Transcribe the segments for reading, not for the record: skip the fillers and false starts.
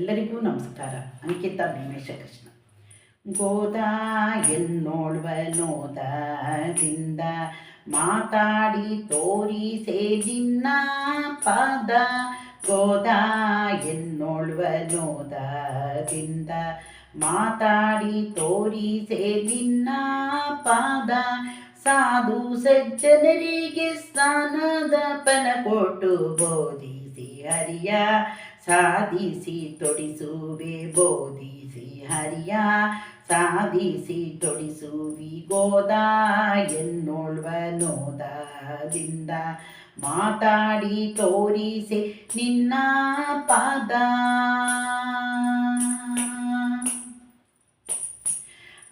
ಎಲ್ಲರಿಗೂ ನಮಸ್ಕಾರ. ಅಂಕಿತಾ ಭೀಮೇಶ ಕೃಷ್ಣ. ಗೋದಾ ಎನ್ನೋಳ್ವ ನೋದದಿಂದ ಮಾತಾಡಿ ತೋರಿಸೆ ನಿನ್ನ ಪಾದ. ಗೋದಾ ಎನ್ನೋಳ್ವ ನೋದದಿಂದ ಮಾತಾಡಿ ತೋರಿಸೆ ನಿನ್ನ ಪಾದ. ಸಾಧು ಸಜ್ಜನರಿಗೆ ಸ್ನಾನದ ಪನ ಕೊಟ್ಟು ಬೋಧಿಸಿ ಹರಿಯ ಸಾಧಿಸಿ ತೊಡಿಸುವೆ. ಬೋಧಿಸಿ ಹರಿಯ ಸಾಧಿಸಿ ತೊಡಿಸುವಿ. ಗೋದಾ ಎನ್ನೋಳ್ವ ನೋದದಿಂದ ಮಾತಾಡಿ ತೋರಿಸೆ ನಿನ್ನ ಪಾದ.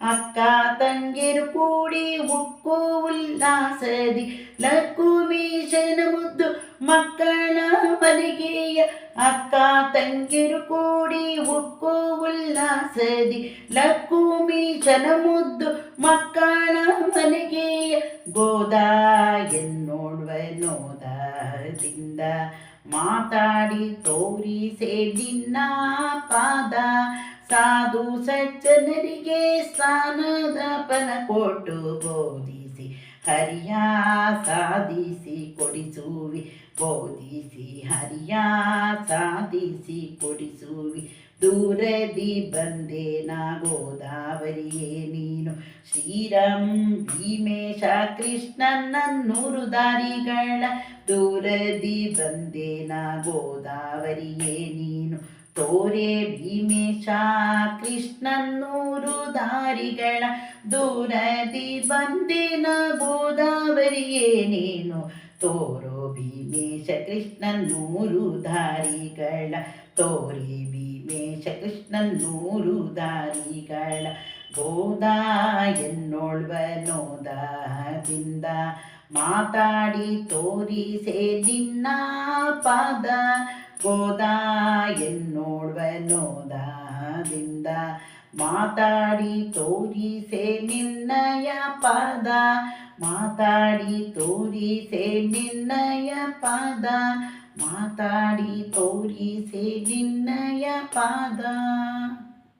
ಅಕ್ಕ ತಂಗಿರು ಕೂಡಿ ಉಕ್ಕು ಉಲ್ಲಾಸದಿ ಲಕುಮೀಶನ ಮುದ್ದು ಮಕ್ಕಳ ಮನೆಗೆಯ. ಅಕ್ಕ ತಂಗಿರು ಕೂಡಿ ಉಕ್ಕು ಉಲ್ಲಾಸದಿ ಲಕುಮೀಶನ ಮುದ್ದು ಮಕ್ಕಳ ಮನೆಗೆಯ. ಗೋದಾ ಎನ್ನೋಳ್ವ ನೋದದಿಂದ ಮಾತಾಡಿ ತೋರಿಸೆ ನಿನ್ನ ಪಾದ. ಸಾಧು ಸಜ್ಜನರಿಗೆ ಸ್ನಾನದ ಪನ ಕೊಟ್ಟು ಬೋಧಿಸಿ ಹರಿಯ ಸಾಧಿಸಿ ಕೊಡಿಸುವಿ. ಬೋಧಿಸಿ ಹರಿಯ ಸಾಧಿಸಿ ಕೊಡಿಸುವಿ. ದೂರದಿ ಬಂದೆ ನಾ ಗೋದಾವರಿಯೇ ನೀನು. ಶ್ರೀರಾಮ್ ಭೀಮೇಶ ಕೃಷ್ಣನನ್ನೂರು ದಾರಿಗಳ. ದೂರದಿ ಬಂದೆ ನಾ ಗೋದಾವರಿಯೇ ನೀನು. ತೋರೆ ಭೀಮೇಶ ಕೃಷ್ಣನೂರು ದಾರಿಗಳ. ದೂರದಿ ಬಂದಿನ ಗೋದಾವರಿಯೇ ನೀನು. ತೋರೋ ಭೀಮೇಶ ಕೃಷ್ಣನೂರು ದಾರಿಗಳ. ತೋರೆ ಭೀಮೇಶ ಕೃಷ್ಣನೂರು ದಾರಿಗಳ. ಗೋದಾ ಎನ್ನೋಳ್ವ ನೋದದಿಂದ ಮಾತಾಡಿ ತೋರಿಸೆ ನಿನ್ನ ಪಾದ. ಗೋದಾ ಎನ್ನೋಳ್ವ ನೋದದಿಂದ ಮಾತಾಡಿ ತೋರಿಸೆ ನಿನ್ನಯ ಪಾದ. ಮಾತಾಡಿ ತೋರಿಸೆ ನಿನ್ನಯ ಪಾದ. ಮಾತಾಡಿ ತೋರಿಸೆ ನಿನ್ನಯ ಪಾದ.